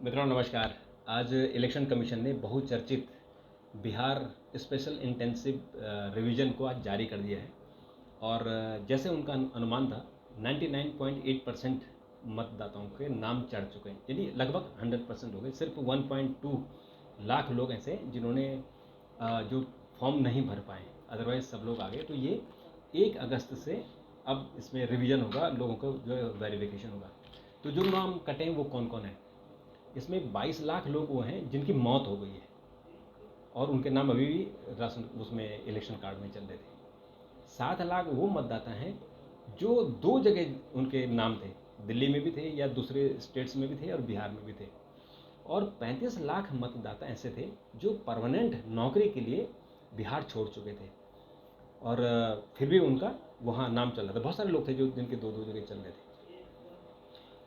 मित्रों नमस्कार। आज इलेक्शन कमीशन ने बहुचर्चित बिहार स्पेशल इंटेंसिव रिवीजन को आज जारी कर दिया है और जैसे उनका अनुमान था 99.8% मतदाताओं के नाम चढ़ चुके हैं, यानी लगभग 100% हो गए। सिर्फ 1.2 लाख लोग ऐसे जिन्होंने जो फॉर्म नहीं भर पाए, अदरवाइज सब लोग आ गए। तो ये 1 अगस्त से अब इसमें रिवीजन होगा, लोगों को जो वेरिफिकेशन होगा। तो जो नाम कटे हैं वो कौन कौन है? इसमें 22 लाख लोग वो हैं जिनकी मौत हो गई है और उनके नाम अभी भी राशन उसमें इलेक्शन कार्ड में चल रहे थे। 7 लाख वो मतदाता हैं जो 2 जगह उनके नाम थे, दिल्ली में भी थे या दूसरे स्टेट्स में भी थे और बिहार में भी थे। और 35 लाख मतदाता ऐसे थे जो परमानेंट नौकरी के लिए बिहार छोड़ चुके थे और फिर भी उनका वहाँ नाम चल रहा था। बहुत सारे लोग थे जो जिनके 2-2 जगह चल रहे थे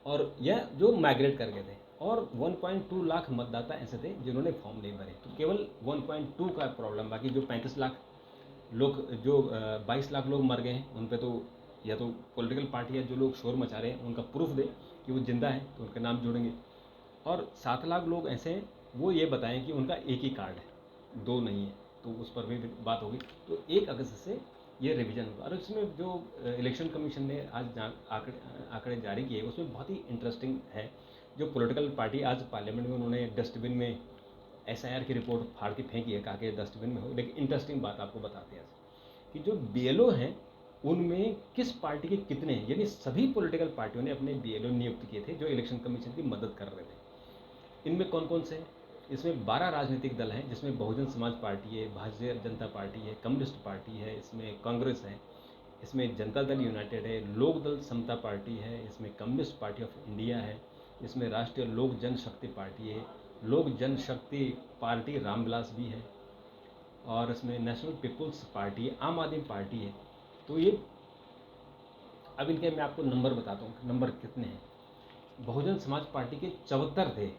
और यह जो माइग्रेट कर गए थे। और 1.2 लाख मतदाता ऐसे थे जिन्होंने फॉर्म नहीं भरे। तो केवल 1.2 का प्रॉब्लम, बाकी जो 35 लाख लोग, जो 22 लाख लोग मर गए हैं, उन पे तो या तो पॉलिटिकल पार्टी या जो लोग शोर मचा रहे हैं उनका प्रूफ दे कि वो जिंदा है तो उनके नाम जोड़ेंगे। और 7 लाख लोग ऐसे हैं वो ये बताएं कि उनका एक ही कार्ड है, 2 नहीं है, तो उस पर भी बात होगी। तो 1 अगस्त से ये रिवीजन होगा। और इसमें जो इलेक्शन कमीशन ने आज आंकड़े जारी किए उसमें बहुत ही इंटरेस्टिंग है। जो पॉलिटिकल पार्टी आज पार्लियामेंट में उन्होंने डस्टबिन में एसआईआर की रिपोर्ट फाड़ के फेंकी है, कहा कि डस्टबिन में हो। लेकिन इंटरेस्टिंग बात आपको बताते हैं कि जो बीएलओ हैं उनमें किस पार्टी के कितने हैं, यानी सभी पॉलिटिकल पार्टियों ने अपने बीएलओ नियुक्त किए थे जो इलेक्शन कमीशन की मदद कर रहे थे। इनमें कौन कौन से हैं? इसमें 12 राजनीतिक दल हैं, जिसमें बहुजन समाज पार्टी है, भारतीय जनता पार्टी है, कम्युनिस्ट पार्टी है, इसमें कांग्रेस है, इसमें जनता दल यूनाइटेड है, लोक दल समता पार्टी है, इसमें कम्युनिस्ट पार्टी ऑफ इंडिया है, इसमें राष्ट्रीय लोक जनशक्ति पार्टी है, लोक जनशक्ति पार्टी रामविलास भी है, और इसमें नेशनल पीपुल्स पार्टी है, आम आदमी पार्टी है। तो ये अब इनके मैं आपको नंबर बताता हूँ, नंबर कितने हैं। बहुजन समाज पार्टी के 74 थे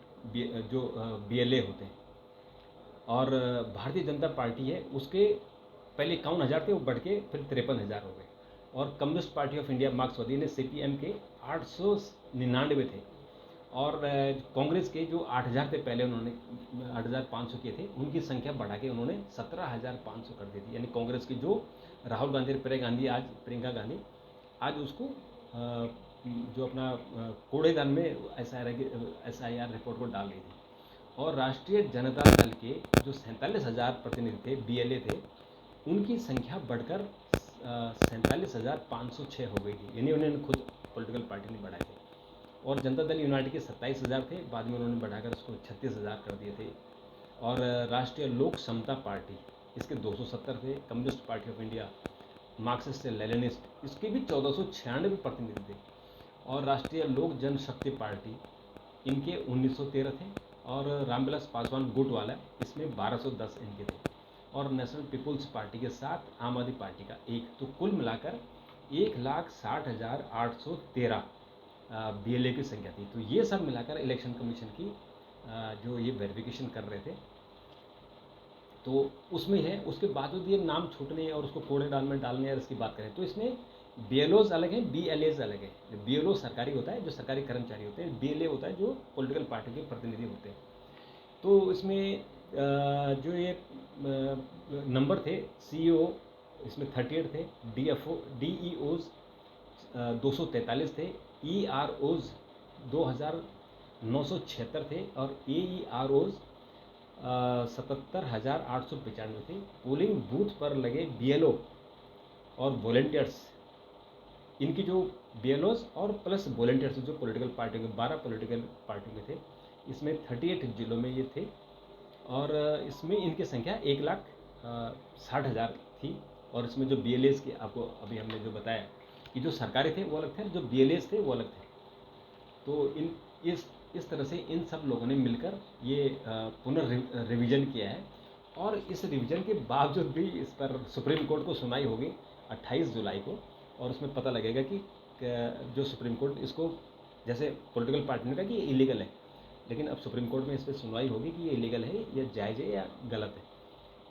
जो बीएलए होते हैं। और भारतीय जनता पार्टी है उसके पहले 51,000 थे, वो बढ़ के फिर 53,000 हो गए। और कम्युनिस्ट पार्टी ऑफ इंडिया मार्क्सवादी ने सीपीएम के 899 थे। और कांग्रेस के जो 8,000 थे पहले, उन्होंने 8,500 किए थे, उनकी संख्या बढ़ा के उन्होंने 17,500 कर दी थी। यानी कांग्रेस की जो राहुल गांधी और प्रियंका गांधी आज उसको जो अपना कूड़ेदान में एसआईआर रिपोर्ट को डाल रही थी। और राष्ट्रीय जनता दल के जो 47,000 प्रतिनिधि थे, बीएलए थे, उनकी संख्या बढ़कर 47,506 हो गई थी। यानी उन्होंने खुद पॉलिटिकल पार्टी ने बढ़ाए थे। और जनता दल यूनाइटेड के 27,000 थे, बाद में उन्होंने बढ़ाकर उसको 36,000 कर दिए थे। और राष्ट्रीय लोक समता पार्टी, इसके 270 थे। Communist party of India, Marxist से लेनिनिस्ट, इसके भी 1496 प्रतिनिधि थे। और राष्ट्रीय लोक जनशक्ति पार्टी, इनके 1913 थे। और रामविलास पासवान गुट वाला, इसमें 1210 इनके थे। और नेशनल पीपुल्स पार्टी के साथ आम आदमी पार्टी का 1, तो कुल मिलाकर 1,60,813 बीएलए की संख्या थी। तो ये सब मिलाकर इलेक्शन कमीशन की जो ये वेरिफिकेशन कर रहे थे तो उसमें है। उसके बावजूद ये नाम छूटने और उसको कूड़ेदान में डालने और इसकी बात करें तो इसमें बीएलओज अलग हैं, बीएलएज अलग है। बीएलओ सरकारी होता है, जो सरकारी कर्मचारी होते हैं। बीएलए होता है जो पॉलिटिकल पार्टी के प्रतिनिधि होते हैं। तो इसमें जो ये नंबर थे, सीईओ इसमें 38 थे, डीईओज 243 थे, ईआरओज 2,976 थे, और एईआरओज 77,895 थे। पोलिंग बूथ पर लगे बीएलओ और वॉलेंटियर्स, इनकी जो बीएलओज और प्लस वॉलेंटियर्स जो पॉलिटिकल पार्टी के 12 पॉलिटिकल पार्टी में थे, इसमें 38 जिलों में ये थे। और इसमें इनकी संख्या 1,60,000 थी। और इसमें जो बीएलएस के आपको अभी हमने जो बताया कि जो सरकारी थे वो अलग थे, जो बीएलएस थे वो अलग थे। तो इस तरह से इन सब लोगों ने मिलकर ये पुनर्रिविजन किया है। और इस रिवीजन के बावजूद भी इस पर सुप्रीम कोर्ट को सुनवाई होगी 28 जुलाई को। और उसमें पता लगेगा कि जो सुप्रीम कोर्ट इसको, जैसे पॉलिटिकल पार्टी ने कहा कि ये इलीगल है, लेकिन अब सुप्रीम कोर्ट में इस पर सुनवाई होगी कि ये इलीगल है या जायज़ है या गलत है।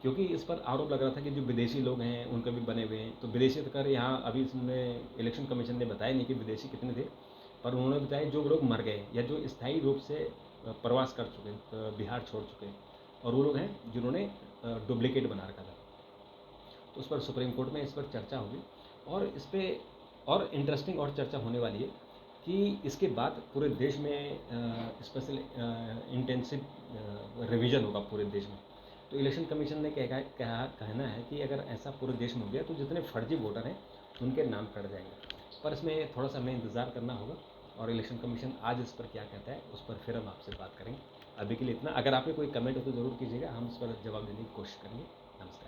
क्योंकि इस पर आरोप लग रहा था कि जो विदेशी लोग हैं उनके भी बने हुए हैं। तो विदेशी कर यहाँ अभी इसमें इलेक्शन कमीशन ने बताया नहीं कि विदेशी कितने थे, पर उन्होंने बताया जो लोग मर गए या जो स्थायी रूप से प्रवास कर चुके हैं, बिहार छोड़ चुके हैं, और वो लोग हैं जिन्होंने डुप्लीकेट बना रखा था। तो उस पर सुप्रीम कोर्ट में इस पर चर्चा होगी, और इस पर और इंटरेस्टिंग और चर्चा होने वाली है कि इसके बाद पूरे देश में स्पेशल इंटेंसिव रिवीजन होगा पूरे देश में। तो इलेक्शन कमीशन ने कहना है कि अगर ऐसा पूरे देश में हो गया तो जितने फर्जी वोटर हैं उनके नाम कट जाएंगे। पर इसमें थोड़ा सा हमें इंतज़ार करना होगा, और इलेक्शन कमीशन आज इस पर क्या कहता है उस पर फिर हम आपसे बात करेंगे। अभी के लिए इतना। अगर आपके कोई कमेंट हो तो ज़रूर कीजिएगा, हम इस पर जवाब देने की कोशिश करेंगे। नमस्कार।